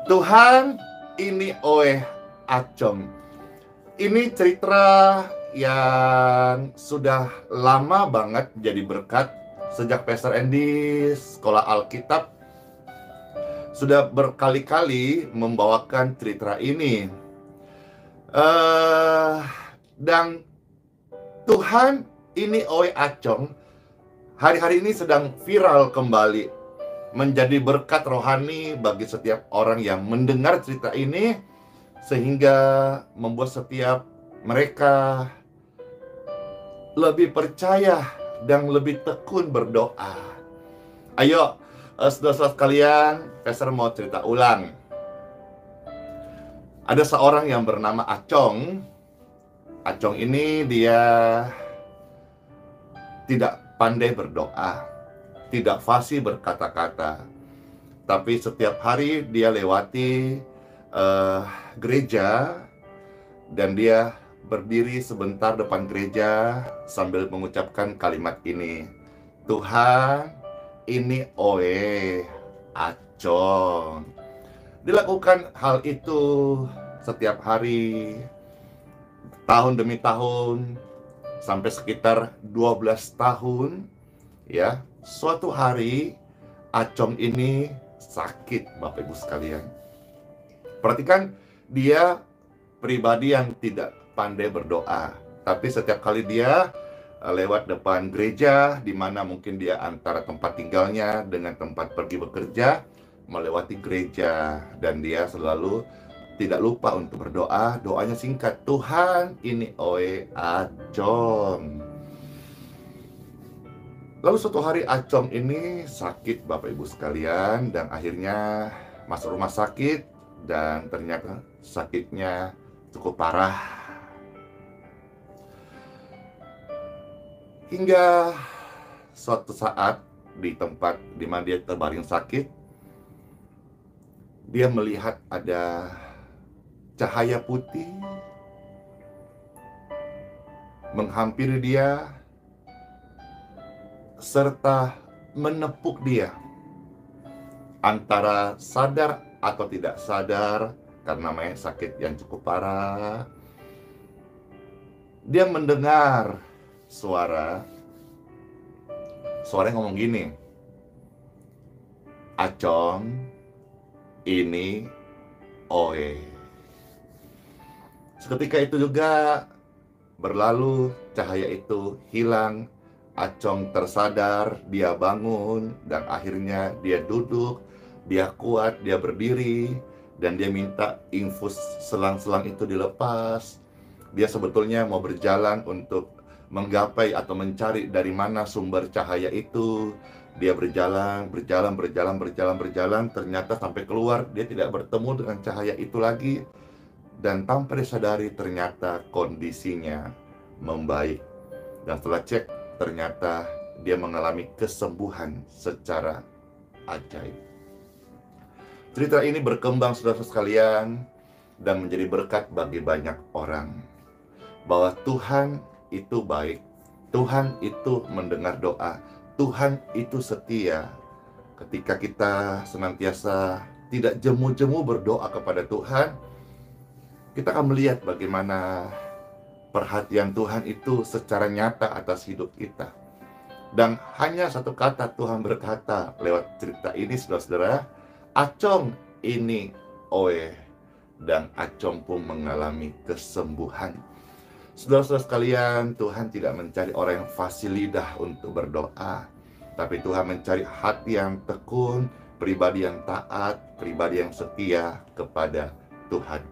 Tuhan, ini Oe Acong. Ini cerita yang sudah lama banget jadi berkat. Sejak Pastor Andy Sekolah Alkitab sudah berkali-kali membawakan cerita ini. Dan Tuhan, ini Oe Acong hari-hari ini sedang viral kembali, menjadi berkat rohani bagi setiap orang yang mendengar cerita ini, sehingga membuat setiap mereka lebih percaya dan lebih tekun berdoa. Ayo, saudara-saudara sekalian, Pastor mau cerita ulang. Ada seorang yang bernama Acong. Acong ini dia tidak pandai berdoa, tidak fasih berkata-kata, tapi setiap hari dia lewati gereja dan dia berdiri sebentar depan gereja sambil mengucapkan kalimat ini, Tuhan, ini Oe Acong. Dilakukan hal itu setiap hari, tahun demi tahun, sampai sekitar 12 tahun. Ya, suatu hari Acong ini sakit, Bapak Ibu sekalian. Perhatikan, dia pribadi yang tidak pandai berdoa, tapi setiap kali dia lewat depan gereja, di mana mungkin dia antara tempat tinggalnya dengan tempat pergi bekerja, melewati gereja, dan dia selalu tidak lupa untuk berdoa. Doanya singkat, Tuhan, ini Oe Acong. Lalu suatu hari Acong ini sakit, Bapak Ibu sekalian, dan akhirnya masuk rumah sakit, dan ternyata sakitnya cukup parah. Hingga suatu saat di tempat di mana dia terbaring sakit, dia melihat ada cahaya putih menghampiri dia serta menepuk dia. Antara sadar atau tidak sadar, karena namanya sakit yang cukup parah, dia mendengar suara yang ngomong gini, Acong, ini Oe. Seketika itu juga berlalu, cahaya itu hilang, Acong tersadar, dia bangun, dan akhirnya dia duduk, dia kuat, dia berdiri, dan dia minta infus selang-selang itu dilepas. Dia sebetulnya mau berjalan untuk menggapai atau mencari dari mana sumber cahaya itu. Dia berjalan, ternyata sampai keluar, dia tidak bertemu dengan cahaya itu lagi. Dan tanpa disadari ternyata kondisinya membaik. Dan setelah cek, ternyata dia mengalami kesembuhan secara ajaib. Cerita ini berkembang, saudara sekalian, dan menjadi berkat bagi banyak orang. Bahwa Tuhan itu baik, Tuhan itu mendengar doa, Tuhan itu setia. Ketika kita senantiasa tidak jemu-jemu berdoa kepada Tuhan, kita akan melihat bagaimana perhatian Tuhan itu secara nyata atas hidup kita. Dan hanya satu kata Tuhan berkata lewat cerita ini, saudara-saudara, Acong, ini Oe. Dan Acong pun mengalami kesembuhan. Saudara-saudara sekalian, Tuhan tidak mencari orang yang fasih lidah untuk berdoa, tapi Tuhan mencari hati yang tekun, pribadi yang taat, pribadi yang setia kepada Tuhan.